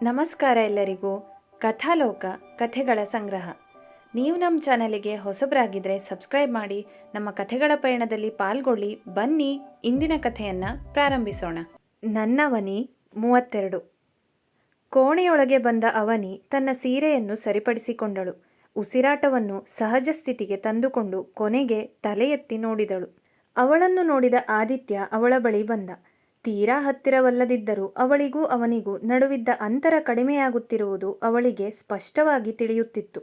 ನಮಸ್ಕಾರ ಎಲ್ಲರಿಗೂ. ಕಥಾಲೋಕ ಕಥೆಗಳ ಸಂಗ್ರಹ. ನೀವು ನಮ್ಮ ಚಾನಲಿಗೆ ಹೊಸಬರಾಗಿದ್ದರೆ ಸಬ್ಸ್ಕ್ರೈಬ್ ಮಾಡಿ, ನಮ್ಮ ಕಥೆಗಳ ಪಯಣದಲ್ಲಿ ಪಾಲ್ಗೊಳ್ಳಿ. ಬನ್ನಿ ಇಂದಿನ ಕಥೆಯನ್ನು ಪ್ರಾರಂಭಿಸೋಣ. ನನ್ನವನಿ 32. ಕೋಣೆಯೊಳಗೆ ಬಂದ ಅವನಿ ತನ್ನ ಸೀರೆಯನ್ನು ಸರಿಪಡಿಸಿಕೊಂಡಳು. ಉಸಿರಾಟವನ್ನು ಸಹಜ ಸ್ಥಿತಿಗೆ ತಂದುಕೊಂಡು ಕೊನೆಗೆ ತಲೆ ಎತ್ತಿ ನೋಡಿದಳು. ಅವಳನ್ನು ನೋಡಿದ ಆದಿತ್ಯ ಅವಳ ಬಳಿ ಬಂದ. ತೀರಾ ಹತ್ತಿರವಲ್ಲದಿದ್ದರೂ ಅವಳಿಗೂ ಅವನಿಗೂ ನಡುವಿದ್ದ ಅಂತರ ಕಡಿಮೆಯಾಗುತ್ತಿರುವುದು ಅವಳಿಗೆ ಸ್ಪಷ್ಟವಾಗಿ ತಿಳಿಯುತ್ತಿತ್ತು.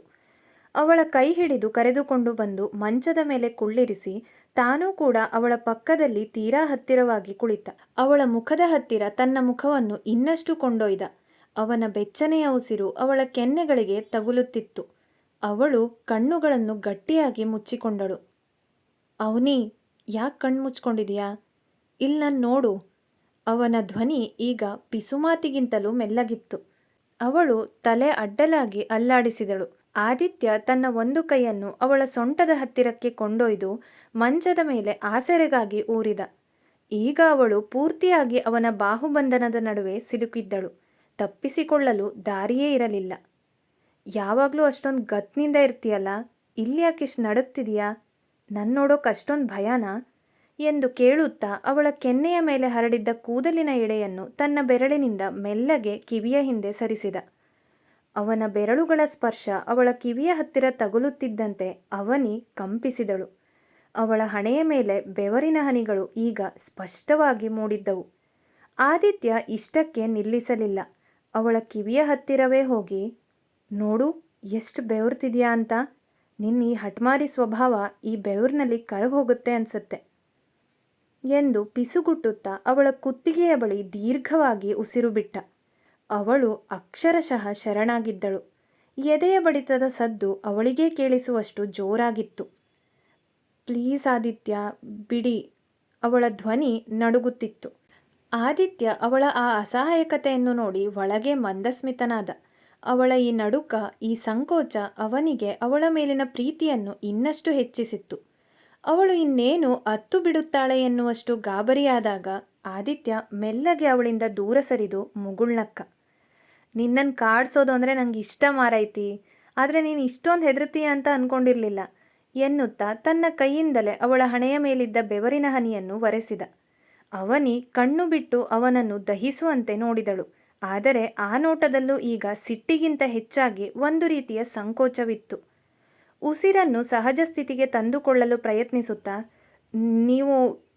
ಅವಳ ಕೈ ಹಿಡಿದು ಕರೆದುಕೊಂಡು ಬಂದು ಮಂಚದ ಮೇಲೆ ಕುಳ್ಳಿರಿಸಿ ತಾನೂ ಕೂಡ ಅವಳ ಪಕ್ಕದಲ್ಲಿ ತೀರಾ ಹತ್ತಿರವಾಗಿ ಕುಳಿತ. ಅವಳ ಮುಖದ ಹತ್ತಿರ ತನ್ನ ಮುಖವನ್ನು ಇನ್ನಷ್ಟು ಕೊಂಡೊಯ್ದ. ಅವನ ಬೆಚ್ಚನೆಯ ಉಸಿರು ಅವಳ ಕೆನ್ನೆಗಳಿಗೆ ತಗುಲುತ್ತಿತ್ತು. ಅವಳು ಕಣ್ಣುಗಳನ್ನು ಗಟ್ಟಿಯಾಗಿ ಮುಚ್ಚಿಕೊಂಡಳು. ಅವನಿ, ಯಾಕೆ ಕಣ್ಣು ಮುಚ್ಕೊಂಡಿದೀಯಾ? ಇಲ್ಲಿ ನಾನು ನೋಡು. ಅವನ ಧ್ವನಿ ಈಗ ಪಿಸುಮಾತಿಗಿಂತಲೂ ಮೆಲ್ಲಗಿತ್ತು. ಅವಳು ತಲೆ ಅಡ್ಡಲಾಗಿ ಅಲ್ಲಾಡಿಸಿದಳು. ಆದಿತ್ಯ ತನ್ನ ಒಂದು ಕೈಯನ್ನು ಅವಳ ಸೊಂಟದ ಹತ್ತಿರಕ್ಕೆ ಕೊಂಡೊಯ್ದು ಮಂಚದ ಮೇಲೆ ಆಸರೆಗಾಗಿ ಊರಿದ. ಈಗ ಅವಳು ಪೂರ್ತಿಯಾಗಿ ಅವನ ಬಾಹುಬಂಧನದ ನಡುವೆ ಸಿಲುಕಿದ್ದಳು. ತಪ್ಪಿಸಿಕೊಳ್ಳಲು ದಾರಿಯೇ ಇರಲಿಲ್ಲ. ಯಾವಾಗಲೂ ಅಷ್ಟೊಂದು ಗತ್ನಿಂದ ಇರ್ತೀಯಲ್ಲ, ಇಲ್ಲಿ ಯಾಕಿಷ್ಟು ನಡುಗ್ತಿದೀಯಾ? ನನ್ನ ನೋಡೋಕೆ ಅಷ್ಟೊಂದು ಭಯನಾ ಎಂದು ಕೇಳುತ್ತಾ ಅವಳ ಕೆನ್ನೆಯ ಮೇಲೆ ಹರಡಿದ್ದ ಕೂದಲಿನ ಎಳೆಯನ್ನು ತನ್ನ ಬೆರಳಿನಿಂದ ಮೆಲ್ಲಗೆ ಕಿವಿಯ ಹಿಂದೆ ಸರಿಸಿದ. ಅವನ ಬೆರಳುಗಳ ಸ್ಪರ್ಶ ಅವಳ ಕಿವಿಯ ಹತ್ತಿರ ತಗುಲುತ್ತಿದ್ದಂತೆ ಅವನಿ ಕಂಪಿಸಿದಳು. ಅವಳ ಹಣೆಯ ಮೇಲೆ ಬೆವರಿನ ಹನಿಗಳು ಈಗ ಸ್ಪಷ್ಟವಾಗಿ ಮೂಡಿದ್ದವು. ಆದಿತ್ಯ ಇಷ್ಟಕ್ಕೆ ನಿಲ್ಲಿಸಲಿಲ್ಲ. ಅವಳ ಕಿವಿಯ ಹತ್ತಿರವೇ ಹೋಗಿ, ನೋಡು ಎಷ್ಟು ಬೆವರ್ತಿದ್ಯಾ ಅಂತ. ನಿನ್ನ ಈ ಹಠಮಾರಿ ಸ್ವಭಾವ ಈ ಬೆವರಿನಲ್ಲಿ ಕರಗೋಗುತ್ತೆ ಅನ್ಸುತ್ತೆ ಎಂದು ಪಿಸುಗುಟ್ಟುತ್ತಾ ಅವಳ ಕುತ್ತಿಗೆಯ ಬಳಿ ದೀರ್ಘವಾಗಿ ಉಸಿರು ಬಿಟ್ಟ. ಅವಳು ಅಕ್ಷರಶಃ ಶರಣಾಗಿದ್ದಳು. ಎದೆಯ ಬಡಿತದ ಸದ್ದು ಅವಳಿಗೇ ಕೇಳಿಸುವಷ್ಟು ಜೋರಾಗಿತ್ತು. ಪ್ಲೀಸ್ ಆದಿತ್ಯ, ಬಿಡಿ. ಅವಳ ಧ್ವನಿ ನಡುಗುತ್ತಿತ್ತು. ಆದಿತ್ಯ ಅವಳ ಆ ಅಸಹಾಯಕತೆಯನ್ನು ನೋಡಿ ಒಳಗೆ ಮಂದಸ್ಮಿತನಾದ. ಅವಳ ಈ ನಡುಕ, ಈ ಸಂಕೋಚ ಅವನಿಗೆ ಅವಳ ಮೇಲಿನ ಪ್ರೀತಿಯನ್ನು ಇನ್ನಷ್ಟು ಹೆಚ್ಚಿಸಿತ್ತು. ಅವಳು ಇನ್ನೇನು ಅತ್ತು ಬಿಡುತ್ತಾಳೆ ಎನ್ನುವಷ್ಟು ಗಾಬರಿಯಾದಾಗ ಆದಿತ್ಯ ಮೆಲ್ಲಗೆ ಅವಳಿಂದ ದೂರ ಸರಿದು ಮುಗುಳ್ನಕ್ಕ. ನಿನ್ನನ್ನು ಕಾಡ್ಸೋದು ಅಂದರೆ ನಂಗೆ ಇಷ್ಟ ಮಾರೈತಿ, ಆದರೆ ನೀನು ಇಷ್ಟೊಂದು ಹೆದರ್ತೀಯ ಅಂತ ಅಂದ್ಕೊಂಡಿರಲಿಲ್ಲ ಎನ್ನುತ್ತಾ ತನ್ನ ಕೈಯಿಂದಲೇ ಅವಳ ಹಣೆಯ ಮೇಲಿದ್ದ ಬೆವರಿನ ಹನಿಯನ್ನು ಒರೆಸಿದ. ಅವನಿ ಕಣ್ಣು ಬಿಟ್ಟು ಅವನನ್ನು ದಹಿಸುವಂತೆ ನೋಡಿದಳು. ಆದರೆ ಆ ನೋಟದಲ್ಲೂ ಈಗ ಸಿಟ್ಟಿಗಿಂತ ಹೆಚ್ಚಾಗಿ ಒಂದು ರೀತಿಯ ಸಂಕೋಚವಿತ್ತು. ಉಸಿರನ್ನು ಸಹಜ ಸ್ಥಿತಿಗೆ ತಂದುಕೊಳ್ಳಲು ಪ್ರಯತ್ನಿಸುತ್ತಾ,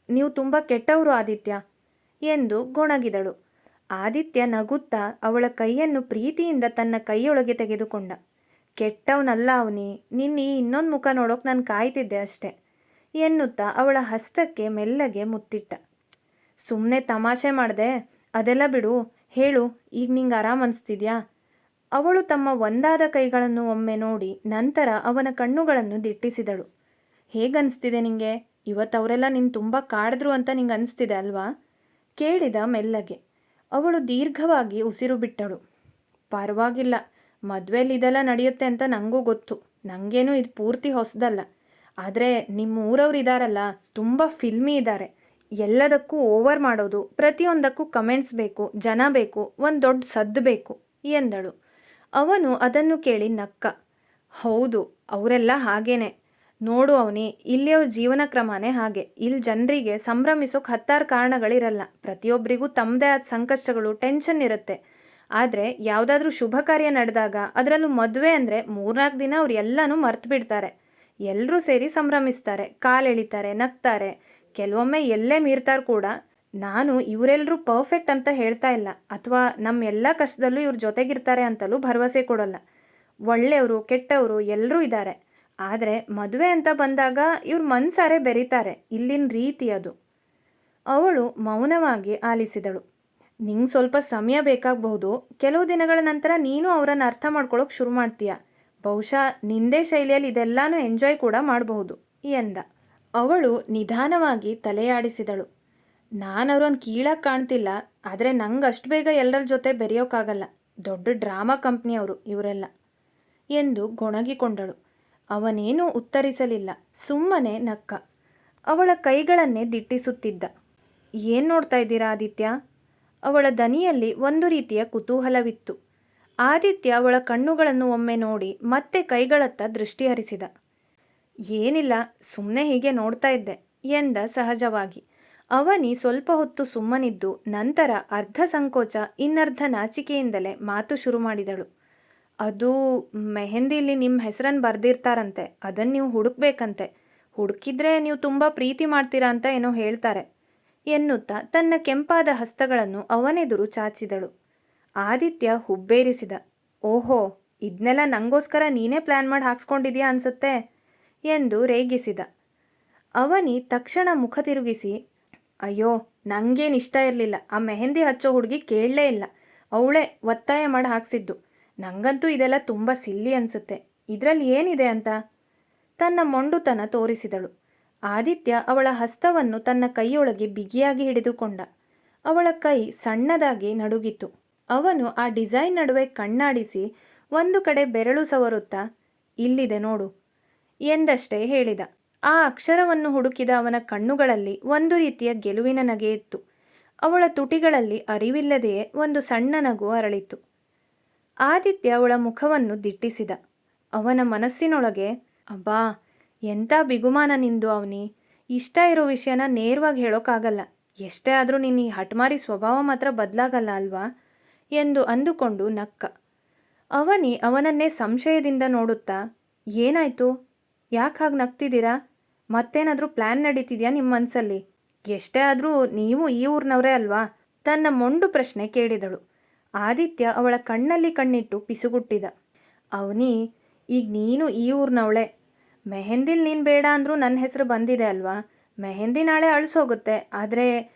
ನೀವು ತುಂಬ ಕೆಟ್ಟವರು ಆದಿತ್ಯ ಎಂದು ಗೊಣಗಿದಳು. ಆದಿತ್ಯ ನಗುತ್ತಾ ಅವಳ ಕೈಯನ್ನು ಪ್ರೀತಿಯಿಂದ ತನ್ನ ಕೈಯೊಳಗೆ ತೆಗೆದುಕೊಂಡ. ಕೆಟ್ಟವನಲ್ಲ ಅವನಿ, ನಿನ್ನ ಈ ಇನ್ನೊಂದು ಮುಖ ನೋಡೋಕೆ ನಾನು ಕಾಯ್ತಿದ್ದೆ ಅಷ್ಟೆ ಎನ್ನುತ್ತಾ ಅವಳ ಹಸ್ತಕ್ಕೆ ಮೆಲ್ಲಗೆ ಮುತ್ತಿಟ್ಟ. ಸುಮ್ಮನೆ ತಮಾಷೆ ಮಾಡಿದೆ, ಅದೆಲ್ಲ ಬಿಡು. ಹೇಳು, ಈಗ ನಿಂಗೆ ಆರಾಮ್ ಅನಿಸ್ತಿದ್ಯಾ? ಅವಳು ತಮ್ಮ ಒಂದಾದ ಕೈಗಳನ್ನು ಒಮ್ಮೆ ನೋಡಿ ನಂತರ ಅವನ ಕಣ್ಣುಗಳನ್ನು ದಿಟ್ಟಿಸಿದಳು. ಹೇಗನ್ನಿಸ್ತಿದೆ ನಿಂಗೆ? ಇವತ್ತು ಅವರೆಲ್ಲ ನಿನ್ನ ತುಂಬ ಕಾಡಿದ್ರು ಅಂತ ನಿಂಗೆ ಅನಿಸ್ತಿದೆ ಅಲ್ವಾ ಕೇಳಿದ ಮೆಲ್ಲಗೆ. ಅವಳು ದೀರ್ಘವಾಗಿ ಉಸಿರು ಬಿಟ್ಟಳು. ಪರವಾಗಿಲ್ಲ, ಮದುವೆಯಲ್ಲಿ ಇದೆಲ್ಲ ನಡೆಯುತ್ತೆ ಅಂತ ನನಗೂ ಗೊತ್ತು. ನನಗೇನು ಇದು ಪೂರ್ತಿ ಹೊಸದಲ್ಲ. ಆದರೆ ನಿಮ್ಮ ಊರವ್ರು ಇದ್ದಾರಲ್ಲ, ತುಂಬ ಫಿಲ್ಮಿ ಇದ್ದಾರೆ. ಎಲ್ಲದಕ್ಕೂ ಓವರ್ ಮಾಡೋದು, ಪ್ರತಿಯೊಂದಕ್ಕೂ ಕಮೆಂಟ್ಸ್ ಬೇಕು, ಜನ ಬೇಕು, ಒಂದು ದೊಡ್ಡ ಸದ್ದು ಬೇಕು ಎಂದಳು. ಅವನು ಅದನ್ನು ಕೇಳಿ ನಕ್ಕ. ಹೌದು, ಅವರೆಲ್ಲ ಹಾಗೇನೆ. ನೋಡು ಅವನಿ, ಇಲ್ಲಿಯವ್ರ ಜೀವನ ಕ್ರಮನೇ ಹಾಗೆ. ಇಲ್ಲಿ ಜನರಿಗೆ ಸಂಭ್ರಮಿಸೋಕೆ 10 ಕಾರಣಗಳಿರಲ್ಲ. ಪ್ರತಿಯೊಬ್ಬರಿಗೂ ತಮ್ಮದೇ ಆದ ಸಂಕಷ್ಟಗಳು, ಟೆನ್ಷನ್ ಇರುತ್ತೆ. ಆದರೆ ಯಾವುದಾದ್ರೂ ಶುಭ ಕಾರ್ಯ ನಡೆದಾಗ, ಅದರಲ್ಲೂ ಮದುವೆ ಅಂದರೆ 3-4 ದಿನ ಅವ್ರು ಎಲ್ಲನೂ ಮರ್ತು ಬಿಡ್ತಾರೆ. ಎಲ್ಲರೂ ಸೇರಿ ಸಂಭ್ರಮಿಸ್ತಾರೆ, ಕಾಲೆಳಿತಾರೆ, ನಗ್ತಾರೆ, ಕೆಲವೊಮ್ಮೆ ಎಲ್ಲೇ ಮೀರ್ತಾರೆ ಕೂಡ. ನಾನು ಇವರೆಲ್ಲರೂ ಪರ್ಫೆಕ್ಟ್ ಅಂತ ಹೇಳ್ತಾ ಇಲ್ಲ, ಅಥವಾ ನಮ್ಮ ಎಲ್ಲ ಕಷ್ಟದಲ್ಲೂ ಇವ್ರ ಜೊತೆಗಿರ್ತಾರೆ ಅಂತಲೂ ಭರವಸೆ ಕೊಡೋಲ್ಲ. ಒಳ್ಳೆಯವರು ಕೆಟ್ಟವರು ಎಲ್ಲರೂ ಇದ್ದಾರೆ. ಆದರೆ ಮದುವೆ ಅಂತ ಬಂದಾಗ ಇವ್ರ ಮನಸಾರೆ ಬೆರೀತಾರೆ. ಇಲ್ಲಿನ ರೀತಿ ಅದು. ಅವಳು ಮೌನವಾಗಿ ಆಲಿಸಿದಳು. ನಿಂಗೆ ಸ್ವಲ್ಪ ಸಮಯ ಬೇಕಾಗಬಹುದು. ಕೆಲವು ದಿನಗಳ ನಂತರ ನೀನು ಅವರನ್ನು ಅರ್ಥ ಮಾಡ್ಕೊಳ್ಳೋಕೆ ಶುರು ಮಾಡ್ತೀಯ. ಬಹುಶಃ ನಿಂದೇ ಶೈಲಿಯಲ್ಲಿ ಇದೆಲ್ಲಾನು ಎಂಜಾಯ್ ಕೂಡ ಮಾಡಬಹುದು ಎಂದ. ಅವಳು ನಿಧಾನವಾಗಿ ತಲೆಯಾಡಿಸಿದಳು. ನಾನು ಅವ್ರನ್ನ ಕೀಳಾಗಿ ಕಾಣ್ತಿಲ್ಲ, ಆದರೆ ನಂಗೆ ಅಷ್ಟು ಬೇಗ ಎಲ್ಲರ ಜೊತೆ ಬೆರೆಯೋಕ್ಕಾಗಲ್ಲ. ದೊಡ್ಡ ಡ್ರಾಮಾ ಕಂಪ್ನಿಯವರು ಇವರೆಲ್ಲ ಎಂದು ಗೊಣಗಿಕೊಂಡಳು. ಅವನೇನೂ ಉತ್ತರಿಸಲಿಲ್ಲ, ಸುಮ್ಮನೆ ನಕ್ಕ. ಅವಳ ಕೈಗಳನ್ನೇ ದಿಟ್ಟಿಸುತ್ತಿದ್ದ. ಏನು ನೋಡ್ತಾ ಇದ್ದೀರಾ ಆದಿತ್ಯ? ಅವಳ ದನಿಯಲ್ಲಿ ಒಂದು ರೀತಿಯ ಕುತೂಹಲವಿತ್ತು. ಆದಿತ್ಯ ಅವಳ ಕಣ್ಣುಗಳನ್ನು ಒಮ್ಮೆ ನೋಡಿ ಮತ್ತೆ ಕೈಗಳತ್ತ ದೃಷ್ಟಿ ಹರಿಸಿದ. ಏನಿಲ್ಲ, ಸುಮ್ಮನೆ ಹೀಗೆ ನೋಡ್ತಾ ಇದ್ದೆ ಎಂದ ಸಹಜವಾಗಿ. ಅವನಿ ಸ್ವಲ್ಪ ಹೊತ್ತು ಸುಮ್ಮನಿದ್ದು ನಂತರ ಅರ್ಧ ಸಂಕೋಚ ಇನ್ನರ್ಧ ನಾಚಿಕೆಯಿಂದಲೇ ಮಾತು ಶುರು ಮಾಡಿದಳು. ಅದು ಮೆಹಂದಿಲಿ ನಿಮ್ಮ ಹೆಸರನ್ನು ಬರೆದಿರ್ತಾರಂತೆ, ಅದನ್ನು ನೀವು ಹುಡುಕ್ಬೇಕಂತೆ. ಹುಡುಕಿದ್ರೆ ನೀವು ತುಂಬ ಪ್ರೀತಿ ಮಾಡ್ತೀರಾ ಅಂತ ಏನೋ ಹೇಳ್ತಾರೆ ಎನ್ನುತ್ತಾ ತನ್ನ ಕೆಂಪಾದ ಹಸ್ತಗಳನ್ನು ಅವನೆದುರು ಚಾಚಿದಳು. ಆದಿತ್ಯ ಹುಬ್ಬೇರಿಸಿದ. ಓಹೋ, ಇದನ್ನೆಲ್ಲ ನಂಗೋಸ್ಕರ ನೀನೇ ಪ್ಲ್ಯಾನ್ ಮಾಡಿ ಹಾಕ್ಸ್ಕೊಂಡಿದ್ಯಾ ಅನ್ಸುತ್ತೆ ಎಂದು ರೇಗಿಸಿದ. ಅವನಿ ತಕ್ಷಣ ಮುಖ ತಿರುಗಿಸಿ, ಅಯ್ಯೋ ನನಗೇನಿಷ್ಟ ಇರಲಿಲ್ಲ, ಆ ಮೆಹಂದಿ ಹಚ್ಚೋ ಹುಡುಗಿ ಕೇಳಲೇ ಇಲ್ಲ, ಅವಳೇ ಒತ್ತಾಯ ಮಾಡಿ ಹಾಕ್ಸಿದ್ದು. ನನಗಂತೂ ಇದೆಲ್ಲ ತುಂಬ ಸಿಲ್ಲಿ ಅನಿಸುತ್ತೆ, ಇದರಲ್ಲಿ ಏನಿದೆ ಅಂತ ತನ್ನ ಮೊಂಡುತನ ತೋರಿಸಿದಳು. ಆದಿತ್ಯ ಅವಳ ಹಸ್ತವನ್ನು ತನ್ನ ಕೈಯೊಳಗೆ ಬಿಗಿಯಾಗಿ ಹಿಡಿದುಕೊಂಡ. ಅವಳ ಕೈ ಸಣ್ಣದಾಗಿ ನಡುಗಿತು. ಅವನು ಆ ಡಿಸೈನ್ ನಡುವೆ ಕಣ್ಣಾಡಿಸಿ ಒಂದು ಕಡೆ ಬೆರಳು ಸವರುತ್ತಾ, ಇಲ್ಲಿದೆ ನೋಡು ಎಂದಷ್ಟೇ ಹೇಳಿದ. ಆ ಅಕ್ಷರವನ್ನು ಹುಡುಕಿದ ಅವನ ಕಣ್ಣುಗಳಲ್ಲಿ ಒಂದು ರೀತಿಯ ಗೆಲುವಿನ ನಗೆ ಇತ್ತು. ಅವಳ ತುಟಿಗಳಲ್ಲಿ ಅರಿವಿಲ್ಲದೆಯೇ ಒಂದು ಸಣ್ಣ ನಗು ಅರಳಿತು. ಆದಿತ್ಯ ಅವಳ ಮುಖವನ್ನು ದಿಟ್ಟಿಸಿದ. ಅವನ ಮನಸ್ಸಿನೊಳಗೆ, ಅಬ್ಬಾ ಎಂಥ ಬಿಗುಮಾನ ನಿಂದು ಅವನಿ, ಇಷ್ಟ ಇರೋ ವಿಷಯನ ನೇರವಾಗಿ ಹೇಳೋಕ್ಕಾಗಲ್ಲ, ಎಷ್ಟೇ ಆದರೂ ನಿನ್ನ ಈ ಹಠಮಾರಿ ಸ್ವಭಾವ ಮಾತ್ರ ಬದಲಾಗಲ್ಲ ಅಲ್ವಾ ಎಂದು ಅಂದುಕೊಂಡು ನಕ್ಕ. ಅವನಿ ಅವನನ್ನೇ ಸಂಶಯದಿಂದ ನೋಡುತ್ತಾ, ಏನಾಯ್ತು, ಯಾಕೆ ಹಾಗೆ ನಗ್ತಿದ್ದೀರಾ, ಮತ್ತೇನಾದರೂ ಪ್ಲ್ಯಾನ್ ನಡೀತಿದ್ಯಾ ನಿಮ್ಮ ಮನಸ್ಸಲ್ಲಿ, ಎಷ್ಟೇ ಆದರೂ ನೀವು ಈ ಊರಿನವರೇ ಅಲ್ವಾ ತನ್ನ ಮೊಂಡು ಪ್ರಶ್ನೆ ಕೇಳಿದಳು. ಆದಿತ್ಯ ಅವಳ ಕಣ್ಣಲ್ಲಿ ಕಣ್ಣಿಟ್ಟು ಪಿಸುಗುಟ್ಟಿದ. ಅವನಿ, ಈಗ ನೀನು ಈ ಊರಿನವಳೆ, ಮೆಹಂದಿಲ್ ನೀನು ಬೇಡ ಅಂದರೂ ನನ್ನ ಹೆಸರು ಬಂದಿದೆ ಅಲ್ವಾ, ಮೆಹಂದಿ ನಾಳೆ ಅಳಿಸೋಗುತ್ತೆ, ಆದರೆ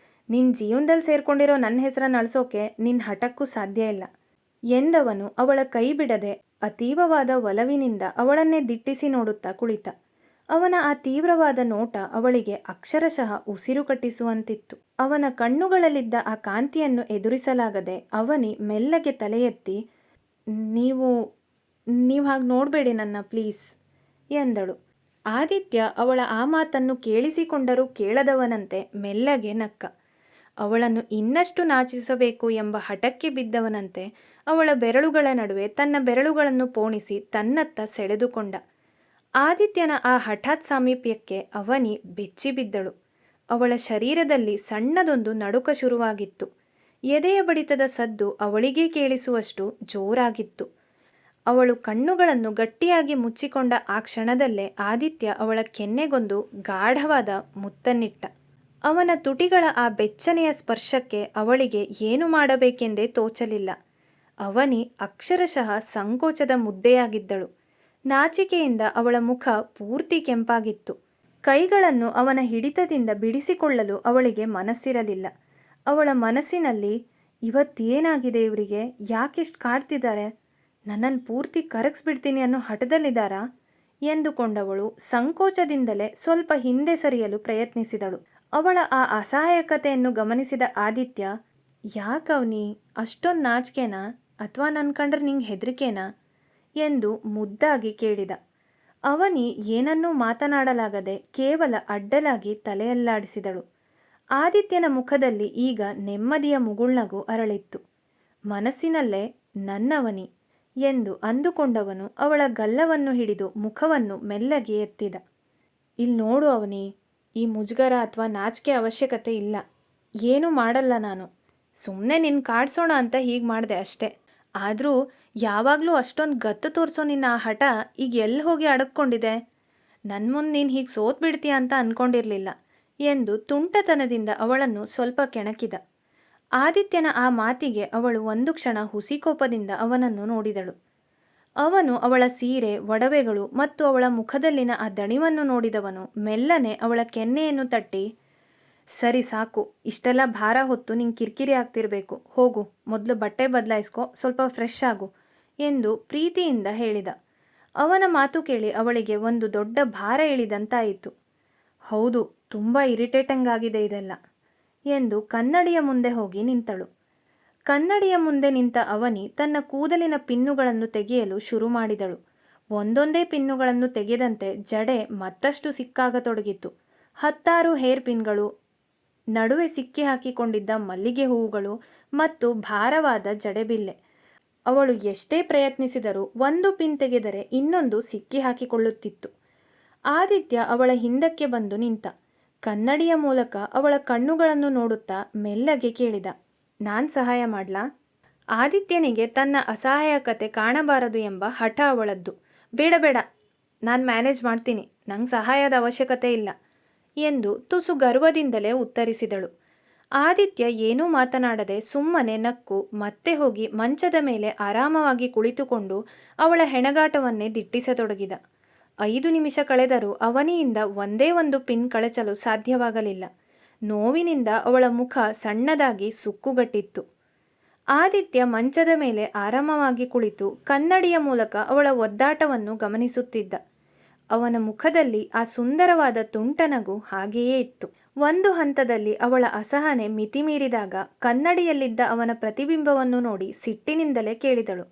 ನಿನ್ನ ಜೀವನದಲ್ಲಿ ಸೇರ್ಕೊಂಡಿರೋ ನನ್ನ ಹೆಸರನ್ನು ಅಳಿಸೋಕೆ ನಿನ್ನ ಹಠಕ್ಕೂ ಸಾಧ್ಯ ಇಲ್ಲ ಎಂದವನು ಅವಳ ಕೈ ಬಿಡದೆ ಅತೀವವಾದ ಒಲವಿನಿಂದ ಅವಳನ್ನೇ ದಿಟ್ಟಿಸಿ ನೋಡುತ್ತಾ ಕುಳಿತ. ಅವನ ಆ ತೀವ್ರವಾದ ನೋಟ ಅವಳಿಗೆ ಅಕ್ಷರಶಃ ಉಸಿರು ಕಟ್ಟಿಸುವಂತಿತ್ತು. ಅವನ ಕಣ್ಣುಗಳಲ್ಲಿದ್ದ ಆ ಕಾಂತಿಯನ್ನು ಎದುರಿಸಲಾಗದೆ ಅವನಿ ಮೆಲ್ಲಗೆ ತಲೆ ಎತ್ತಿ, ನೀವು ಹಾಗೆ ನೋಡಬೇಡಿ ನನ್ನ ಪ್ಲೀಸ್ ಎಂದಳು. ಆದಿತ್ಯ ಅವಳ ಆ ಮಾತನ್ನು ಕೇಳಿಸಿಕೊಂಡರೂ ಕೇಳದವನಂತೆ ಮೆಲ್ಲಗೆ ನಕ್ಕ. ಅವಳನ್ನು ಇನ್ನಷ್ಟು ನಾಚಿಸಬೇಕು ಎಂಬ ಹಠಕ್ಕೆ ಬಿದ್ದವನಂತೆ ಅವಳ ಬೆರಳುಗಳ ನಡುವೆ ತನ್ನ ಬೆರಳುಗಳನ್ನು ಪೋಣಿಸಿ ತನ್ನತ್ತ ಸೆಳೆದುಕೊಂಡ. ಆದಿತ್ಯನ ಆ ಹಠಾತ್ ಸಾಮೀಪ್ಯಕ್ಕೆ ಅವನಿ ಬೆಚ್ಚಿಬಿದ್ದಳು. ಅವಳ ಶರೀರದಲ್ಲಿ ಸಣ್ಣದೊಂದು ನಡುಕ ಶುರುವಾಗಿತ್ತು. ಎದೆಯ ಬಡಿತದ ಸದ್ದು ಅವಳಿಗೇ ಕೇಳಿಸುವಷ್ಟು ಜೋರಾಗಿತ್ತು. ಅವಳು ಕಣ್ಣುಗಳನ್ನು ಗಟ್ಟಿಯಾಗಿ ಮುಚ್ಚಿಕೊಂಡ ಆ ಕ್ಷಣದಲ್ಲೇ ಆದಿತ್ಯ ಅವಳ ಕೆನ್ನೆಗೊಂದು ಗಾಢವಾದ ಮುತ್ತನ್ನಿಟ್ಟ. ಅವನ ತುಟಿಗಳ ಆ ಬೆಚ್ಚನೆಯ ಸ್ಪರ್ಶಕ್ಕೆ ಅವಳಿಗೆ ಏನು ಮಾಡಬೇಕೆಂದೇ ತೋಚಲಿಲ್ಲ. ಅವನಿ ಅಕ್ಷರಶಃ ಸಂಕೋಚದ ಮುದ್ದೆಯಾಗಿದ್ದಳು. ನಾಚಿಕೆಯಿಂದ ಅವಳ ಮುಖ ಪೂರ್ತಿ ಕೆಂಪಾಗಿತ್ತು. ಕೈಗಳನ್ನು ಅವನ ಹಿಡಿತದಿಂದ ಬಿಡಿಸಿಕೊಳ್ಳಲು ಅವಳಿಗೆ ಮನಸ್ಸಿರಲಿಲ್ಲ. ಅವಳ ಮನಸ್ಸಿನಲ್ಲಿ, ಇವತ್ತೇನಾಗಿದೆ ಇವರಿಗೆ, ಯಾಕಿಷ್ಟು ಕಾಡ್ತಿದ್ದಾರೆ, ನನ್ನನ್ನು ಪೂರ್ತಿ ಕರಗಿಸ್ಬಿಡ್ತೀನಿ ಅನ್ನೋ ಹಠದಲ್ಲಿದ್ದಾರಾ ಎಂದುಕೊಂಡವಳು ಸಂಕೋಚದಿಂದಲೇ ಸ್ವಲ್ಪ ಹಿಂದೆ ಸರಿಯಲು ಪ್ರಯತ್ನಿಸಿದಳು. ಅವಳ ಆ ಅಸಹಾಯಕತೆಯನ್ನು ಗಮನಿಸಿದ ಆದಿತ್ಯ, ಯಾಕವ್ನಿ ಅಷ್ಟೊಂದು ನಾಚಿಕೆನಾ, ಅಥವಾ ನನ್ನ ಕಂಡ್ರೆ ನಿಂಗೆ ಹೆದರಿಕೆನಾ ಎಂದು ಮುದ್ದಾಗಿ ಕೇಳಿದ. ಅವನಿ ಏನನ್ನೂ ಮಾತನಾಡಲಾಗದೆ ಕೇವಲ ಅಡ್ಡಲಾಗಿ ತಲೆಯಲ್ಲಾಡಿಸಿದಳು. ಆದಿತ್ಯನ ಮುಖದಲ್ಲಿ ಈಗ ನೆಮ್ಮದಿಯ ಮುಗುಳ್ನಗು ಅರಳಿತ್ತು. ಮನಸ್ಸಿನಲ್ಲೇ ನನ್ನವನಿ ಎಂದು ಅಂದುಕೊಂಡವನು ಅವಳ ಗಲ್ಲವನ್ನು ಹಿಡಿದು ಮುಖವನ್ನು ಮೆಲ್ಲಗೆ ಎತ್ತಿದ. ಇಲ್ಲಿ ನೋಡು ಅವನಿ, ಈ ಮುಜುಗರ ಅಥವಾ ನಾಚಿಕೆ ಅವಶ್ಯಕತೆ ಇಲ್ಲ, ಏನೂ ಮಾಡಲ್ಲ ನಾನು, ಸುಮ್ಮನೆ ನಿನ್ನ ಕಾಡ್ಸೋಣ ಅಂತ ಹೀಗೆ ಮಾಡಿದೆ ಅಷ್ಟೇ. ಆದರೂ ಯಾವಾಗಲೂ ಅಷ್ಟೊಂದು ಗತ್ತು ತೋರಿಸೋ ನಿನ್ನ ಆ ಹಠ ಈಗ ಎಲ್ಲಿ ಹೋಗಿ ಅಡಕ್ಕೊಂಡಿದೆ, ನನ್ನ ಮುಂದೆ ನೀನು ಹೀಗೆ ಸೋತ್ಬಿಡ್ತೀಯ ಅಂತ ಅಂದ್ಕೊಂಡಿರಲಿಲ್ಲ ಎಂದು ತುಂಟತನದಿಂದ ಅವಳನ್ನು ಸ್ವಲ್ಪ ಕೆಣಕಿದ. ಆದಿತ್ಯನ ಆ ಮಾತಿಗೆ ಅವಳು ಒಂದು ಕ್ಷಣ ಹುಸಿಕೋಪದಿಂದ ಅವನನ್ನು ನೋಡಿದಳು. ಅವನು ಅವಳ ಸೀರೆ, ಒಡವೆಗಳು ಮತ್ತು ಅವಳ ಮುಖದಲ್ಲಿನ ಆ ದಣಿವನ್ನು ನೋಡಿದವನು ಮೆಲ್ಲನೆ ಅವಳ ಕೆನ್ನೆಯನ್ನು ತಟ್ಟಿ, ಸರಿ ಸಾಕು, ಇಷ್ಟೆಲ್ಲ ಭಾರ ಹೊತ್ತು ನಿಂಗೆ ಕಿರಿಕಿರಿ ಆಗ್ತಿರಬೇಕು, ಹೋಗು, ಮೊದಲು ಬಟ್ಟೆ ಬದಲಾಯಿಸ್ಕೊ, ಸ್ವಲ್ಪ ಫ್ರೆಶ್ ಆಗು ಎಂದು ಪ್ರೀತಿಯಿಂದ ಹೇಳಿದ. ಅವನ ಮಾತು ಕೇಳಿ ಅವಳಿಗೆ ಒಂದು ದೊಡ್ಡ ಭಾರ ಇಳಿದಂತಾಯಿತು. ಹೌದು, ತುಂಬ ಇರಿಟೇಟಿಂಗ್ ಆಗಿದೆ ಇದೆಲ್ಲ ಎಂದು ಕನ್ನಡಿಯ ಮುಂದೆ ಹೋಗಿ ನಿಂತಳು. ಕನ್ನಡಿಯ ಮುಂದೆ ನಿಂತ ಅವನಿ ತನ್ನ ಕೂದಲಿನ ಪಿನ್ನುಗಳನ್ನು ತೆಗೆಯಲು ಶುರು ಮಾಡಿದಳು. ಒಂದೊಂದೇ ಪಿನ್ನುಗಳನ್ನು ತೆಗೆದಂತೆ ಜಡೆ ಮತ್ತಷ್ಟು ಸಿಕ್ಕಾಗತೊಡಗಿತು. 10 ಹೇರ್ ಪಿನ್ಗಳು, ನಡುವೆ ಸಿಕ್ಕಿ ಹಾಕಿಕೊಂಡಿದ್ದ ಮಲ್ಲಿಗೆ ಹೂವುಗಳು ಮತ್ತು ಭಾರವಾದ ಜಡೆಬಿಲ್ಲೆ. ಅವಳು ಎಷ್ಟೇ ಪ್ರಯತ್ನಿಸಿದರೂ ಒಂದು ಪಿನ್ ತೆಗೆದರೆ ಇನ್ನೊಂದು ಸಿಕ್ಕಿ ಹಾಕಿಕೊಳ್ಳುತ್ತಿತ್ತು. ಆದಿತ್ಯ ಅವಳ ಹಿಂದಕ್ಕೆ ಬಂದು ನಿಂತ. ಕನ್ನಡಿಯ ಮೂಲಕ ಅವಳ ಕಣ್ಣುಗಳನ್ನು ನೋಡುತ್ತಾ ಮೆಲ್ಲಗೆ ಕೇಳಿದ, ನಾನ್ ಸಹಾಯ ಮಾಡ್ಲಾ? ಆದಿತ್ಯನಿಗೆ ತನ್ನ ಅಸಹಾಯಕತೆ ಕಾಣಬಾರದು ಎಂಬ ಹಠ ಅವಳದ್ದು. ಬೇಡ ಬೇಡ, ನಾನು ಮ್ಯಾನೇಜ್ ಮಾಡ್ತೀನಿ, ನಂಗೆ ಸಹಾಯದ ಅವಶ್ಯಕತೆ ಇಲ್ಲ ಎಂದು ತುಸು ಗರ್ವದಿಂದಲೇ ಉತ್ತರಿಸಿದಳು. ಆದಿತ್ಯ ಏನೂ ಮಾತನಾಡದೆ ಸುಮ್ಮನೆ ನಕ್ಕು ಮತ್ತೆ ಹೋಗಿ ಮಂಚದ ಮೇಲೆ ಆರಾಮವಾಗಿ ಕುಳಿತುಕೊಂಡು ಅವಳ ಹೆಣಗಾಟವನ್ನೇ ದಿಟ್ಟಿಸತೊಡಗಿದ. 5 ನಿಮಿಷ ಕಳೆದರೂ ಅವನಿಯಿಂದ ಒಂದೇ ಒಂದು ಪಿನ್ ಕಳಚಲು ಸಾಧ್ಯವಾಗಲಿಲ್ಲ. ನೋವಿನಿಂದ ಅವಳ ಮುಖ ಸಣ್ಣದಾಗಿ ಸುಕ್ಕುಗಟ್ಟಿತ್ತು. ಆದಿತ್ಯ ಮಂಚದ ಮೇಲೆ ಆರಾಮವಾಗಿ ಕುಳಿತು ಕನ್ನಡಿಯ ಮೂಲಕ ಅವಳ ಒದ್ದಾಟವನ್ನು ಗಮನಿಸುತ್ತಿದ್ದ. ಅವನ ಮುಖದಲ್ಲಿ ಆ ಸುಂದರವಾದ ತುಂಟನಗು ಹಾಗೆಯೇ ಇತ್ತು. ಒಂದು ಹಂತದಲ್ಲಿ ಅವಳ ಅಸಹನೆ ಮಿತಿಮೀರಿದಾಗ ಕನ್ನಡಿಯಲ್ಲಿದ್ದ ಅವನ ಪ್ರತಿಬಿಂಬವನ್ನು ನೋಡಿ ಸಿಟ್ಟಿನಿಂದಲೇ ಕೇಳಿದಳು,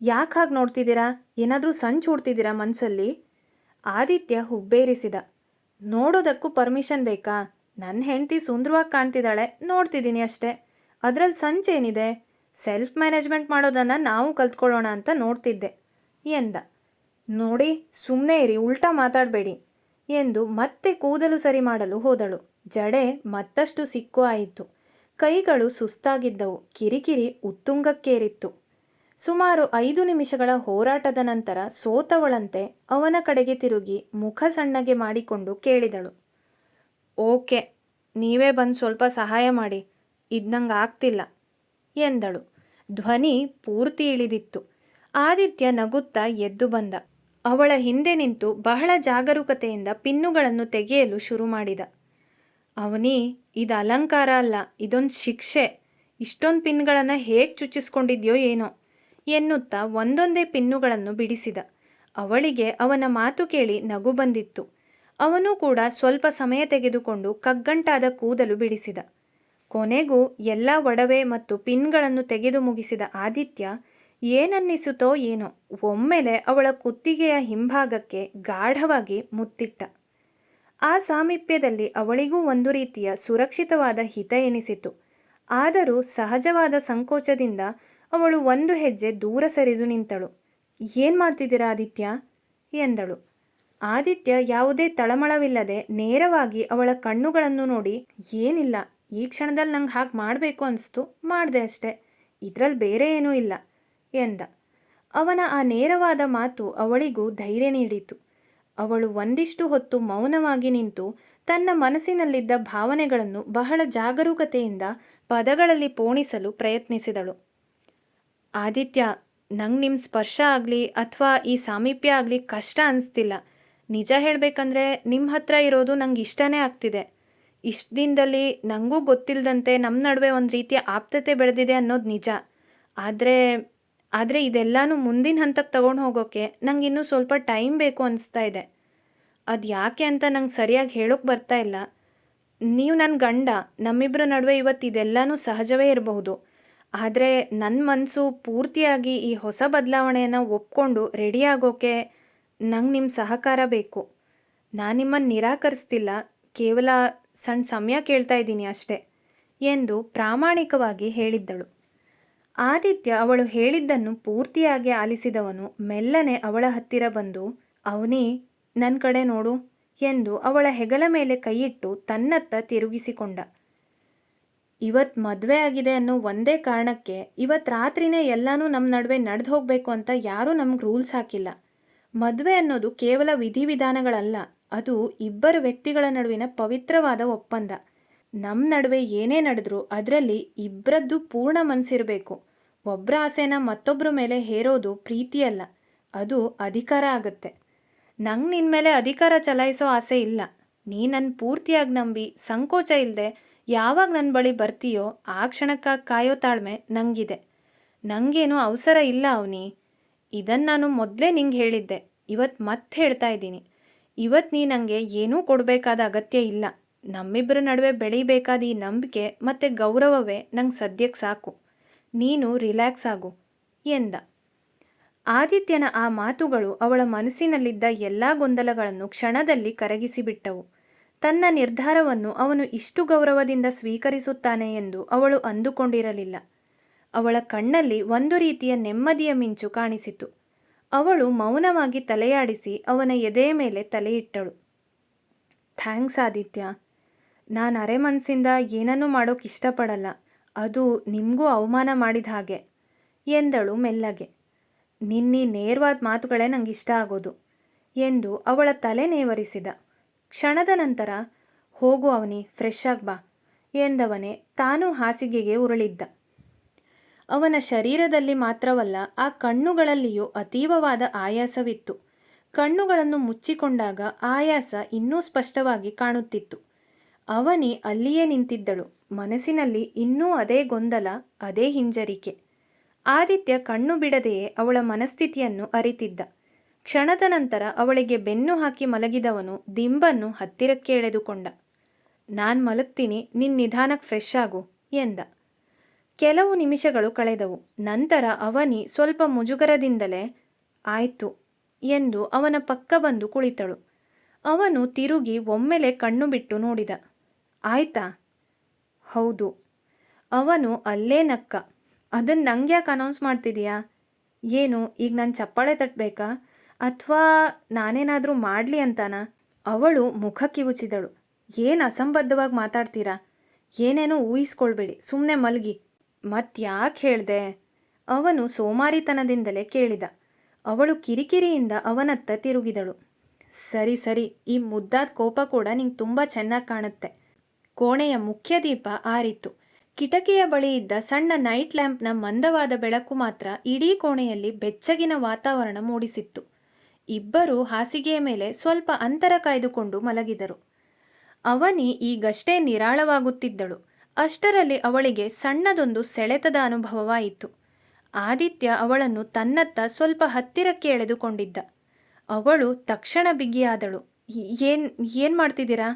ಯಾಕೆ ಹಾಗೆ ನೋಡ್ತಿದ್ದೀರಾ? ಏನಾದರೂ ಸಂಚು ಹೂಡ್ತಿದ್ದೀರಾ ಮನಸ್ಸಲ್ಲಿ? ಆದಿತ್ಯ ಹುಬ್ಬೇರಿಸಿದ. ನೋಡೋದಕ್ಕೂ ಪರ್ಮಿಷನ್ ಬೇಕಾ? ನನ್ನ ಹೆಂಡತಿ ಸುಂದರವಾಗಿ ಕಾಣ್ತಿದ್ದಾಳೆ, ನೋಡ್ತಿದ್ದೀನಿ ಅಷ್ಟೇ. ಅದರಲ್ಲಿ ಸಂಚೇನಿದೆ? ಸೆಲ್ಫ್ ಮ್ಯಾನೇಜ್ಮೆಂಟ್ ಮಾಡೋದನ್ನು ನಾವು ಕಲ್ತ್ಕೊಳ್ಳೋಣ ಅಂತ ನೋಡ್ತಿದ್ದೆ ಎಂದ. ನೋಡಿ, ಸುಮ್ಮನೆ ಇರಿ, ಉಲ್ಟಾ ಮಾತಾಡಬೇಡಿ ಎಂದು ಮತ್ತೆ ಕೂದಲು ಸರಿ ಮಾಡಲು ಹೋದಳು. ಜಡೆ ಮತ್ತಷ್ಟು ಸಿಕ್ಕು ಆಯಿತು. ಕೈಗಳು ಸುಸ್ತಾಗಿದ್ದವು. ಕಿರಿಕಿರಿ ಉತ್ತುಂಗಕ್ಕೇರಿತ್ತು. ಸುಮಾರು 5 ನಿಮಿಷಗಳ ಹೋರಾಟದ ನಂತರ ಸೋತವಳಂತೆ ಅವನ ಕಡೆಗೆ ತಿರುಗಿ ಮುಖ ಸಣ್ಣಗೆ ಮಾಡಿಕೊಂಡು ಕೇಳಿದಳು, ಓಕೆ, ನೀವೇ ಬಂದು ಸ್ವಲ್ಪ ಸಹಾಯ ಮಾಡಿ, ಇದು ನಂಗೆ ಆಗ್ತಿಲ್ಲ ಎಂದಳು. ಧ್ವನಿ ಪೂರ್ತಿ ಇಳಿದಿತ್ತು. ಆದಿತ್ಯ ನಗುತ್ತಾ ಎದ್ದು ಬಂದ. ಅವಳ ಹಿಂದೆ ನಿಂತು ಬಹಳ ಜಾಗರೂಕತೆಯಿಂದ ಪಿನ್ನುಗಳನ್ನು ತೆಗೆಯಲು ಶುರು ಮಾಡಿದ. ಅವನಿ, ಇದು ಅಲಂಕಾರ ಅಲ್ಲ, ಇದೊಂದು ಶಿಕ್ಷೆ. ಇಷ್ಟೊಂದು ಪಿನ್ಗಳನ್ನು ಹೇಗೆ ಚುಚ್ಚಿಸ್ಕೊಂಡಿದ್ಯೋ ಏನೋ ಎನ್ನುತ್ತಾ ಒಂದೊಂದೇ ಪಿನ್ನುಗಳನ್ನು ಬಿಡಿಸಿದ. ಅವಳಿಗೆ ಅವನ ಮಾತು ಕೇಳಿ ನಗು ಬಂದಿತ್ತು. ಅವನು ಕೂಡ ಸ್ವಲ್ಪ ಸಮಯ ತೆಗೆದುಕೊಂಡು ಕಗ್ಗಂಟಾದ ಕೂದಲು ಬಿಡಿಸಿದ. ಕೊನೆಗೂ ಎಲ್ಲ ಒಡವೆ ಮತ್ತು ಪಿನ್ಗಳನ್ನು ತೆಗೆದು ಮುಗಿಸಿದ ಆದಿತ್ಯ ಏನನ್ನಿಸುತ್ತೋ ಏನೋ ಒಮ್ಮೆಲೆ ಅವಳ ಕುತ್ತಿಗೆಯ ಹಿಂಭಾಗಕ್ಕೆ ಗಾಢವಾಗಿ ಮುತ್ತಿಟ್ಟ. ಆ ಸಾಮೀಪ್ಯದಲ್ಲಿ ಅವಳಿಗೂ ಒಂದು ರೀತಿಯ ಸುರಕ್ಷಿತವಾದ ಹಿತ ಎನಿಸಿತು. ಆದರೂ ಸಹಜವಾದ ಸಂಕೋಚದಿಂದ ಅವಳು ಒಂದು ಹೆಜ್ಜೆ ದೂರ ಸರಿದು ನಿಂತಳು. ಏನು ಮಾಡ್ತಿದ್ದೀರಾ ಆದಿತ್ಯ ಎಂದಳು. ಆದಿತ್ಯ ಯಾವುದೇ ತಳಮಳವಿಲ್ಲದೆ ನೇರವಾಗಿ ಅವಳ ಕಣ್ಣುಗಳನ್ನು ನೋಡಿ, ಏನಿಲ್ಲ, ಈ ಕ್ಷಣದಲ್ಲಿ ನಂಗೆ ಹಾಗೆ ಮಾಡಬೇಕು ಅನಿಸ್ತು, ಮಾಡಿದೆ ಅಷ್ಟೆ, ಇದರಲ್ಲಿ ಬೇರೆ ಏನೂ ಇಲ್ಲ ಎಂದ. ಅವನ ಆ ನೇರವಾದ ಮಾತು ಅವಳಿಗೂ ಧೈರ್ಯ ನೀಡಿತು. ಅವಳು ಒಂದಿಷ್ಟು ಹೊತ್ತು ಮೌನವಾಗಿ ನಿಂತು ತನ್ನ ಮನಸ್ಸಿನಲ್ಲಿದ್ದ ಭಾವನೆಗಳನ್ನು ಬಹಳ ಜಾಗರೂಕತೆಯಿಂದ ಪದಗಳಲ್ಲಿ ಪೋಣಿಸಲು ಪ್ರಯತ್ನಿಸಿದಳು. ಆದಿತ್ಯ, ನಂಗೆ ನಿಮ್ಮ ಸ್ಪರ್ಶ ಆಗಲಿ ಅಥವಾ ಈ ಸಾಮೀಪ್ಯ ಆಗಲಿ ಕಷ್ಟ ಅನಿಸ್ತಿಲ್ಲ. ನಿಜ ಹೇಳಬೇಕಂದ್ರೆ ನಿಮ್ಮ ಹತ್ರ ಇರೋದು ನಂಗೆ ಇಷ್ಟನೇ ಆಗ್ತಿದೆ. ಇಷ್ಟು ದಿನದಲ್ಲಿ ನನಗೂ ಗೊತ್ತಿಲ್ಲದಂತೆ ನಮ್ಮ ನಡುವೆ ಒಂದು ರೀತಿಯ ಆಪ್ತತೆ ಬೆಳೆದಿದೆ ಅನ್ನೋದು ನಿಜ. ಆದರೆ ಇದೆಲ್ಲನೂ ಮುಂದಿನ ಹಂತಕ್ಕೆ ತಗೊಂಡು ಹೋಗೋಕ್ಕೆ ನಂಗೆ ಇನ್ನೂ ಸ್ವಲ್ಪ ಟೈಮ್ ಬೇಕು ಅನಿಸ್ತಾ ಇದೆ. ಅದು ಯಾಕೆ ಅಂತ ನಂಗೆ ಸರಿಯಾಗಿ ಹೇಳೋಕ್ಕೆ ಬರ್ತಾ ಇಲ್ಲ. ನೀವು ನನ್ನ ಗಂಡ, ನಮ್ಮಿಬ್ಬರ ನಡುವೆ ಇವತ್ತು ಇದೆಲ್ಲನೂ ಸಹಜವೇ ಇರಬಹುದು. ಆದರೆ ನನ್ನ ಮನಸ್ಸು ಪೂರ್ತಿಯಾಗಿ ಈ ಹೊಸ ಬದಲಾವಣೆಯನ್ನು ಒಪ್ಕೊಂಡು ರೆಡಿ ಆಗೋಕ್ಕೆ ನಂಗೆ ನಿಮ್ಮ ಸಹಕಾರ ಬೇಕು. ನಾನು ನಿಮ್ಮನ್ನು ನಿರಾಕರಿಸ್ತಿಲ್ಲ, ಕೇವಲ ಸಣ್ಣ ಸಮಯ ಕೇಳ್ತಾ ಇದ್ದೀನಿ ಅಷ್ಟೆ ಎಂದು ಪ್ರಾಮಾಣಿಕವಾಗಿ ಹೇಳಿದ್ದಳು. ಆದಿತ್ಯ ಅವಳು ಹೇಳಿದ್ದನ್ನು ಪೂರ್ತಿಯಾಗಿ ಆಲಿಸಿದವನು ಮೆಲ್ಲನೆ ಅವಳ ಹತ್ತಿರ ಬಂದು, ಅವನಿ, ನನ್ನ ಕಡೆ ನೋಡು ಎಂದು ಅವಳ ಹೆಗಲ ಮೇಲೆ ಕೈಯಿಟ್ಟು ತನ್ನತ್ತ ತಿರುಗಿಸಿಕೊಂಡ. ಇವತ್ತು ಮದುವೆ ಆಗಿದೆ ಅನ್ನೋ ಒಂದೇ ಕಾರಣಕ್ಕೆ ಇವತ್ತು ರಾತ್ರಿನೇ ಎಲ್ಲನೂ ನಮ್ಮ ನಡುವೆ ನಡೆದು ಹೋಗಬೇಕು ಅಂತ ಯಾರೂ ನಮ್ಗೆ ರೂಲ್ಸ್ ಹಾಕಿಲ್ಲ. ಮದುವೆ ಅನ್ನೋದು ಕೇವಲ ವಿಧಿವಿಧಾನಗಳಲ್ಲ, ಅದು ಇಬ್ಬರು ವ್ಯಕ್ತಿಗಳ ನಡುವಿನ ಪವಿತ್ರವಾದ ಒಪ್ಪಂದ. ನಮ್ಮ ನಡುವೆ ಏನೇ ನಡೆದ್ರೂ ಅದರಲ್ಲಿ ಇಬ್ಬರದ್ದು ಪೂರ್ಣ ಮನಸ್ಸಿರಬೇಕು. ಒಬ್ಬರ ಆಸೆನ ಮತ್ತೊಬ್ಬರ ಮೇಲೆ ಹೇರೋದು ಪ್ರೀತಿಯಲ್ಲ, ಅದು ಅಧಿಕಾರ ಆಗುತ್ತೆ. ನಂಗೆ ನಿನ್ನ ಮೇಲೆ ಅಧಿಕಾರ ಚಲಾಯಿಸೋ ಆಸೆ ಇಲ್ಲ. ನೀ ನನ್ನ ಪೂರ್ತಿಯಾಗಿ ನಂಬಿ ಸಂಕೋಚ ಇಲ್ಲದೆ ಯಾವಾಗ ನನ್ನ ಬಳಿ ಬರ್ತೀಯೋ ಆ ಕ್ಷಣಕ್ಕಾಗಿ ಕಾಯೋ ತಾಳ್ಮೆ ನಂಗಿದೆ. ನನಗೇನು ಅವಸರ ಇಲ್ಲ ಅವನಿ. ಇದನ್ನು ನಾನು ಮೊದಲೇ ನಿಂಗೆ ಹೇಳಿದ್ದೆ, ಇವತ್ತು ಮತ್ತೆ ಹೇಳ್ತಾ ಇದ್ದೀನಿ. ಇವತ್ತು ನೀ ನನಗೆ ಏನೂ ಕೊಡಬೇಕಾದ ಅಗತ್ಯ ಇಲ್ಲ. ನಮ್ಮಿಬ್ಬರ ನಡುವೆ ಬೆಳೀಬೇಕಾದ ಈ ನಂಬಿಕೆ ಮತ್ತು ಗೌರವವೇ ನಂಗೆ ಸದ್ಯಕ್ಕೆ ಸಾಕು. ನೀನು ರಿಲ್ಯಾಕ್ಸ್ ಆಗು ಎಂದ. ಆದಿತ್ಯನ ಆ ಮಾತುಗಳು ಅವಳ ಮನಸ್ಸಿನಲ್ಲಿದ್ದ ಎಲ್ಲ ಗೊಂದಲಗಳನ್ನು ಕ್ಷಣದಲ್ಲಿ ಕರಗಿಸಿಬಿಟ್ಟವು. ತನ್ನ ನಿರ್ಧಾರವನ್ನು ಅವನು ಇಷ್ಟು ಗೌರವದಿಂದ ಸ್ವೀಕರಿಸುತ್ತಾನೆ ಎಂದು ಅವಳು ಅಂದುಕೊಂಡಿರಲಿಲ್ಲ. ಅವಳ ಕಣ್ಣಲ್ಲಿ ಒಂದು ರೀತಿಯ ನೆಮ್ಮದಿಯ ಮಿಂಚು ಕಾಣಿಸಿತು. ಅವಳು ಮೌನವಾಗಿ ತಲೆಯಾಡಿಸಿ ಅವನ ಎದೆಯ ಮೇಲೆ ತಲೆಯಿಟ್ಟಳು. ಥ್ಯಾಂಕ್ಸ್ ಆದಿತ್ಯ. ನಾನು ಅರೆ ಮನಸ್ಸಿಂದ ಏನನ್ನೂ ಮಾಡೋಕೆ ಇಷ್ಟಪಡಲ್ಲ. ಅದು ನಿಮಗೂ ಅವಮಾನ ಮಾಡಿದ ಹಾಗೆ ಎಂದಳು ಮೆಲ್ಲಗೆ. ನಿನ್ನೀ ನೇರವಾದ ಮಾತುಗಳೇ ನಂಗೆ ಇಷ್ಟ ಆಗೋದು ಎಂದು ಅವಳ ತಲೆ ನೇವರಿಸಿದ. ಕ್ಷಣದ ನಂತರ ಹೋಗು ಅವನಿ, ಫ್ರೆಶ್ ಆಗಿ ಬಾ ಎಂದವನೇ ತಾನು ಹಾಸಿಗೆಗೆ ಉರುಳಿದ್ದ. ಅವನ ಶರೀರದಲ್ಲಿ ಮಾತ್ರವಲ್ಲ, ಆ ಕಣ್ಣುಗಳಲ್ಲಿಯೂ ಅತೀವವಾದ ಆಯಾಸವಿತ್ತು. ಕಣ್ಣುಗಳನ್ನು ಮುಚ್ಚಿಕೊಂಡಾಗ ಆಯಾಸ ಇನ್ನೂ ಸ್ಪಷ್ಟವಾಗಿ ಕಾಣುತ್ತಿತ್ತು. ಅವನಿ ಅಲ್ಲಿಯೇ ನಿಂತಿದ್ದಳು. ಮನಸ್ಸಿನಲ್ಲಿ ಇನ್ನೂ ಅದೇ ಗೊಂದಲ, ಅದೇ ಹಿಂಜರಿಕೆ. ಆದಿತ್ಯ ಕಣ್ಣು ಬಿಡದೆಯೇ ಅವಳ ಮನಸ್ಥಿತಿಯನ್ನು ಅರಿತಿದ್ದ. ಕ್ಷಣದ ನಂತರ ಅವಳಿಗೆ ಬೆನ್ನು ಹಾಕಿ ಮಲಗಿದವನು ದಿಂಬನ್ನು ಹತ್ತಿರಕ್ಕೆ ಎಳೆದುಕೊಂಡ. ನಾನು ಮಲಗ್ತೀನಿ, ನಿನ್ನ ನಿಧಾನಕ್ಕೆ ಫ್ರೆಶ್ ಆಗು ಎಂದ. ಕೆಲವು ನಿಮಿಷಗಳು ಕಳೆದವು. ನಂತರ ಅವನಿ ಸ್ವಲ್ಪ ಮುಜುಗರದಿಂದಲೇ ಆಯ್ತು ಎಂದು ಅವನ ಪಕ್ಕ ಬಂದು ಕುಳಿತಳು. ಅವನು ತಿರುಗಿ ಒಮ್ಮೆಲೆ ಕಣ್ಣು ಬಿಟ್ಟು ನೋಡಿದ. ಆಯ್ತಾ? ಹೌದು. ಅವನು ಅಲ್ಲೇ ನಕ್ಕ. ಅದನ್ನು ನಂಗೆ ಯಾಕೆ ಅನೌನ್ಸ್ ಮಾಡ್ತಿದೀಯಾ? ಏನು ಈಗ ನಾನು ಚಪ್ಪಾಳೆ ತಟ್ಟಬೇಕಾ ಅಥವಾ ನಾನೇನಾದರೂ ಮಾಡಲಿ ಅಂತಾನಾ? ಅವಳು ಮುಖ ಕಿವುಚಿದಳು. ಏನು ಅಸಂಬದ್ಧವಾಗಿ ಮಾತಾಡ್ತೀರಾ? ಏನೇನೋ ಊಹಿಸ್ಕೊಳ್ಬೇಡಿ, ಸುಮ್ಮನೆ ಮಲಗಿ. ಮತ್ಯಾಕೆ ಹೇಳ್ದೆ? ಅವನು ಸೋಮಾರಿತನದಿಂದಲೇ ಕೇಳಿದ. ಅವಳು ಕಿರಿಕಿರಿಯಿಂದ ಅವನತ್ತ ತಿರುಗಿದಳು. ಸರಿ ಸರಿ, ಈ ಮುದ್ದಾದ ಕೋಪ ಕೂಡ ನಿಂಗೆ ತುಂಬ ಚೆನ್ನಾಗಿ ಕಾಣುತ್ತೆ. ಕೋಣೆಯ ಮುಖ್ಯ ದೀಪ ಆರಿತ್ತು. ಕಿಟಕಿಯ ಬಳಿ ಇದ್ದ ಸಣ್ಣ ನೈಟ್ ಲ್ಯಾಂಪ್ನ ಮಂದವಾದ ಬೆಳಕು ಮಾತ್ರ ಇಡೀ ಕೋಣೆಯಲ್ಲಿ ಬೆಚ್ಚಗಿನ ವಾತಾವರಣ ಮೂಡಿಸಿತ್ತು. ಇಬ್ಬರೂ ಹಾಸಿಗೆಯ ಮೇಲೆ ಸ್ವಲ್ಪ ಅಂತರ ಕಾಯ್ದುಕೊಂಡು ಮಲಗಿದರು. ಅವನಿ ಈಗಷ್ಟೇ ನಿರಾಳವಾಗುತ್ತಿದ್ದಳು. ಅಷ್ಟರಲ್ಲಿ ಅವಳಿಗೆ ಸಣ್ಣದೊಂದು ಸೆಳೆತದ ಅನುಭವವಾಯಿತು. ಆದಿತ್ಯ ಅವಳನ್ನು ತನ್ನತ್ತ ಸ್ವಲ್ಪ ಹತ್ತಿರಕ್ಕೆ ಎಳೆದುಕೊಂಡಿದ್ದ. ಅವಳು ತಕ್ಷಣ ಬಿಗಿಯಾದಳು. ಏನು ಮಾಡ್ತಿದ್ದೀರಾ?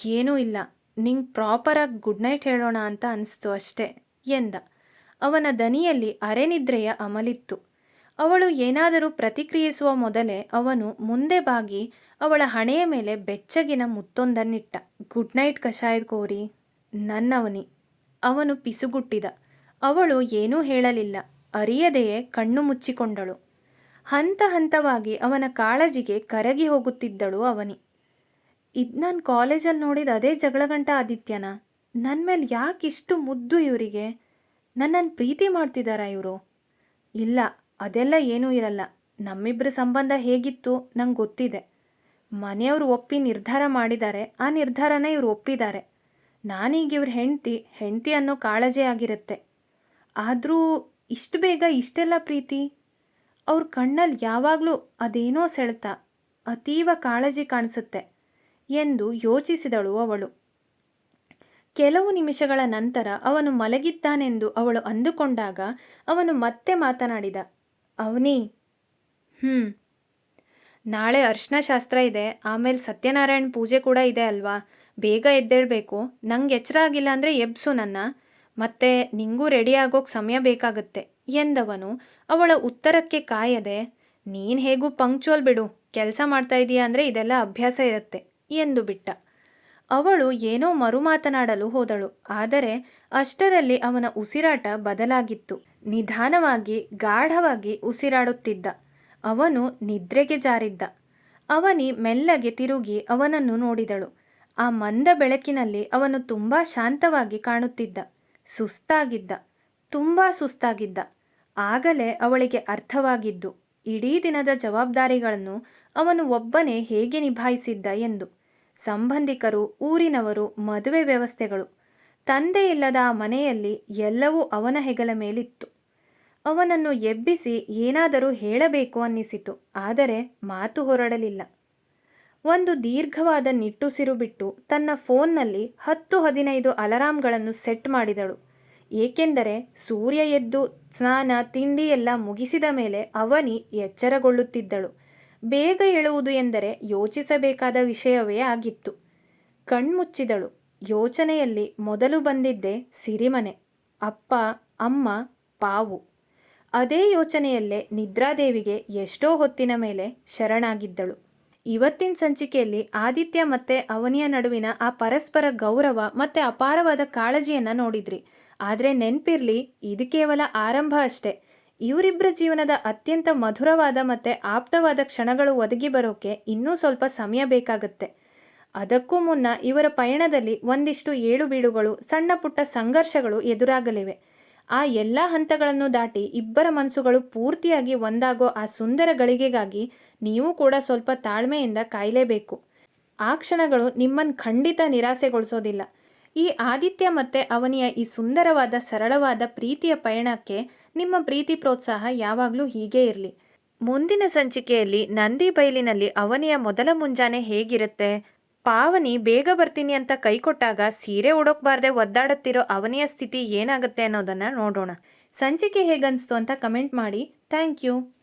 ಏನೂ ಇಲ್ಲ, ನಿಂಗೆ ಪ್ರಾಪರಾಗಿ ಗುಡ್ ನೈಟ್ ಹೇಳೋಣ ಅಂತ ಅನಿಸ್ತು ಅಷ್ಟೇ ಎಂದ. ಅವನ ದನಿಯಲ್ಲಿ ಅರೆನಿದ್ರೆಯ ಅಮಲಿತ್ತು. ಅವಳು ಏನಾದರೂ ಪ್ರತಿಕ್ರಿಯಿಸುವ ಮೊದಲೇ ಅವನು ಮುಂದೆ ಬಾಗಿ ಅವಳ ಹಣೆಯ ಮೇಲೆ ಬೆಚ್ಚಗಿನ ಮುತ್ತೊಂದನ್ನಿಟ್ಟ. ಗುಡ್ ನೈಟ್ ಕಷಾಯದ ಕೋರಿ, ನನ್ನವನಿ. ಅವನು ಪಿಸುಗುಟ್ಟಿದ. ಅವಳು ಏನೂ ಹೇಳಲಿಲ್ಲ. ಅರಿಯದೆಯೇ ಕಣ್ಣು ಮುಚ್ಚಿಕೊಂಡಳು. ಹಂತ ಹಂತವಾಗಿ ಅವನ ಕಾಳಜಿಗೆ ಕರಗಿ ಹೋಗುತ್ತಿದ್ದಳು ಅವನಿ. ಇದು ನಾನು ಕಾಲೇಜಲ್ಲಿ ನೋಡಿದ ಅದೇ ಜಗಳಗಂಟ ಆದಿತ್ಯನ? ನನ್ನ ಮೇಲೆ ಯಾಕಿಷ್ಟು ಮುದ್ದು ಇವರಿಗೆ? ನನ್ನನ್ನು ಪ್ರೀತಿ ಮಾಡ್ತಿದ್ದಾರಾ ಇವರು? ಇಲ್ಲ, ಅದೆಲ್ಲ ಏನೂ ಇರಲ್ಲ. ನಮ್ಮಿಬ್ಬರ ಸಂಬಂಧ ಹೇಗಿತ್ತು ನಂಗೆ ಗೊತ್ತಿದೆ. ಮನೆಯವರು ಒಪ್ಪಿ ನಿರ್ಧಾರ ಮಾಡಿದ್ದಾರೆ, ಆ ನಿರ್ಧಾರನ ಇವರು ಒಪ್ಪಿದ್ದಾರೆ. ನಾನೀಗ ಇವ್ರ ಹೆಂಡತಿ ಅನ್ನೋ ಕಾಳಜಿ ಆಗಿರುತ್ತೆ. ಆದರೂ ಇಷ್ಟು ಬೇಗ ಇಷ್ಟೆಲ್ಲ ಪ್ರೀತಿ? ಅವ್ರ ಕಣ್ಣಲ್ಲಿ ಯಾವಾಗಲೂ ಅದೇನೋ ಸೆಳೆತ, ಅತೀವ ಕಾಳಜಿ ಕಾಣಿಸುತ್ತೆ ಎಂದು ಯೋಚಿಸಿದಳು ಅವಳು. ಕೆಲವು ನಿಮಿಷಗಳ ನಂತರ ಅವನು ಮಲಗಿದ್ದಾನೆಂದು ಅವಳು ಅಂದುಕೊಂಡಾಗ ಅವನು ಮತ್ತೆ ಮಾತನಾಡಿದ. ಅವನಿ, ನಾಳೆ ಅರ್ಶಿನ ಶಾಸ್ತ್ರ ಇದೆ, ಆಮೇಲೆ ಸತ್ಯನಾರಾಯಣ ಪೂಜೆ ಕೂಡ ಇದೆ ಅಲ್ವಾ? ಬೇಗ ಎದ್ದೇಳಬೇಕು. ನಂಗೆ ಎಚ್ಚರ ಆಗಿಲ್ಲ ಅಂದರೆ ಎಬ್ಸು ನನ್ನ. ಮತ್ತೆ ನಿಂಗೂ ರೆಡಿ ಆಗೋಕ್ಕೆ ಸಮಯ ಬೇಕಾಗುತ್ತೆ ಎಂದವನು ಅವಳ ಉತ್ತರಕ್ಕೆ ಕಾಯದೆ, ನೀನು ಹೇಗೂ ಪಂಕ್ಚುವಲ್ ಬಿಡು, ಕೆಲಸ ಮಾಡ್ತಾ ಇದೀಯಾ ಅಂದರೆ ಇದೆಲ್ಲ ಅಭ್ಯಾಸ ಇರುತ್ತೆ ಎಂದು ಬಿಟ್ಟ. ಅವಳು ಏನೋ ಮರುಮಾತನಾಡಲು ಹೋದಳು. ಆದರೆ ಅಷ್ಟರಲ್ಲಿ ಅವನ ಉಸಿರಾಟ ಬದಲಾಗಿತ್ತು. ನಿಧಾನವಾಗಿ ಗಾಢವಾಗಿ ಉಸಿರಾಡುತ್ತಿದ್ದ. ಅವನು ನಿದ್ರೆಗೆ ಜಾರಿದ್ದ. ಅವನಿ ಮೆಲ್ಲಗೆ ತಿರುಗಿ ಅವನನ್ನು ನೋಡಿದಳು. ಆ ಮಂದ ಬೆಳಕಿನಲ್ಲಿ ಅವನು ತುಂಬ ಶಾಂತವಾಗಿ ಕಾಣುತ್ತಿದ್ದ. ಸುಸ್ತಾಗಿದ್ದ, ತುಂಬ ಸುಸ್ತಾಗಿದ್ದ. ಆಗಲೇ ಅವಳಿಗೆ ಅರ್ಥವಾಗಿದ್ದು ಇಡೀ ದಿನದ ಜವಾಬ್ದಾರಿಗಳನ್ನು ಅವನು ಒಬ್ಬನೇ ಹೇಗೆ ನಿಭಾಯಿಸಿದ್ದ ಎಂದು. ಸಂಬಂಧಿಕರು, ಊರಿನವರು, ಮದುವೆ ವ್ಯವಸ್ಥೆಗಳು. ತಂದೆ ಇಲ್ಲದ ಆ ಮನೆಯಲ್ಲಿ ಎಲ್ಲವೂ ಅವನ ಹೆಗಲ ಮೇಲಿತ್ತು. ಅವನನ್ನು ಎಬ್ಬಿಸಿ ಏನಾದರೂ ಹೇಳಬೇಕು ಅನ್ನಿಸಿತು. ಆದರೆ ಮಾತು ಹೊರಡಲಿಲ್ಲ. ಒಂದು ದೀರ್ಘವಾದ ನಿಟ್ಟುಸಿರು ಬಿಟ್ಟು ತನ್ನ ಫೋನ್ನಲ್ಲಿ 10-15 ಅಲಾರಾಂಗಳನ್ನು ಸೆಟ್ ಮಾಡಿದಳು. ಏಕೆಂದರೆ ಸೂರ್ಯ ಎದ್ದು ಸ್ನಾನ ತಿಂಡಿ ಎಲ್ಲ ಮುಗಿಸಿದ ಮೇಲೆ ಅವನಿ ಎಚ್ಚರಗೊಳ್ಳುತ್ತಿದ್ದಳು. ಬೇಗ ಏಳುವುದು ಎಂದರೆ ಯೋಚಿಸಬೇಕಾದ ವಿಷಯವೇ ಆಗಿತ್ತು. ಕಣ್ಮುಚ್ಚಿದಳು. ಯೋಚನೆಯಲ್ಲಿ ಮೊದಲು ಬಂದಿದ್ದೇ ಸಿರಿಮನೆ, ಅಪ್ಪ, ಅಮ್ಮ, ಪಾವು. ಅದೇ ಯೋಚನೆಯಲ್ಲೇ ನಿದ್ರಾದೇವಿಗೆ ಎಷ್ಟೋ ಹೊತ್ತಿನ ಮೇಲೆ ಶರಣಾಗಿದ್ದಳು. ಇವತ್ತಿನ ಸಂಚಿಕೆಯಲ್ಲಿ ಆದಿತ್ಯ ಮತ್ತು ಅವನಿಯ ನಡುವಿನ ಆ ಪರಸ್ಪರ ಗೌರವ ಮತ್ತು ಅಪಾರವಾದ ಕಾಳಜಿಯನ್ನು ನೋಡಿದ್ರಿ. ಆದರೆ ನೆನ್ಪಿರ್ಲಿ, ಇದು ಕೇವಲ ಆರಂಭ ಅಷ್ಟೇ. ಇವರಿಬ್ಬರ ಜೀವನದ ಅತ್ಯಂತ ಮಧುರವಾದ ಮತ್ತು ಆಪ್ತವಾದ ಕ್ಷಣಗಳು ಒದಗಿ ಬರೋಕೆ ಇನ್ನೂ ಸ್ವಲ್ಪ ಸಮಯ ಬೇಕಾಗುತ್ತೆ. ಅದಕ್ಕೂ ಮುನ್ನ ಇವರ ಪಯಣದಲ್ಲಿ ಒಂದಿಷ್ಟು ಏಳುಬೀಳುಗಳು, ಸಣ್ಣ ಪುಟ್ಟ ಸಂಘರ್ಷಗಳು ಎದುರಾಗಲಿವೆ. ಆ ಎಲ್ಲ ಹಂತಗಳನ್ನು ದಾಟಿ ಇಬ್ಬರ ಮನಸ್ಸುಗಳು ಪೂರ್ತಿಯಾಗಿ ಒಂದಾಗೋ ಆ ಸುಂದರ ಗಳಿಗೆಗಾಗಿ ನೀವು ಕೂಡ ಸ್ವಲ್ಪ ತಾಳ್ಮೆಯಿಂದ ಕಾಯಲೇಬೇಕು. ಆ ಕ್ಷಣಗಳು ನಿಮ್ಮನ್ನು ಖಂಡಿತ ನಿರಾಸೆಗೊಳಿಸೋದಿಲ್ಲ. ಈ ಆದಿತ್ಯ ಮತ್ತು ಅವನಿಯ ಈ ಸುಂದರವಾದ ಸರಳವಾದ ಪ್ರೀತಿಯ ಪಯಣಕ್ಕೆ ನಿಮ್ಮ ಪ್ರೀತಿ ಪ್ರೋತ್ಸಾಹ ಯಾವಾಗಲೂ ಹೀಗೇ ಇರಲಿ. ಮುಂದಿನ ಸಂಚಿಕೆಯಲ್ಲಿ ನಂದಿ ಬೈಲಿನಲ್ಲಿ ಅವನಿಯ ಮೊದಲ ಮುಂಜಾನೆ ಹೇಗಿರುತ್ತೆ, ಪಾವನಿ ಬೇಗ ಬರ್ತೀನಿ ಅಂತ ಕೈ ಕೊಟ್ಟಾಗ ಸೀರೆ ಉಡೋಕ್ಬಾರ್ದೆ ಒದ್ದಾಡುತ್ತಿರೋ ಅವನಿಯ ಸ್ಥಿತಿ ಏನಾಗುತ್ತೆ ಅನ್ನೋದನ್ನು ನೋಡೋಣ. ಸಂಚಿಕೆ ಹೇಗನ್ನಿಸ್ತು ಅಂತ ಕಮೆಂಟ್ ಮಾಡಿ. Thank you.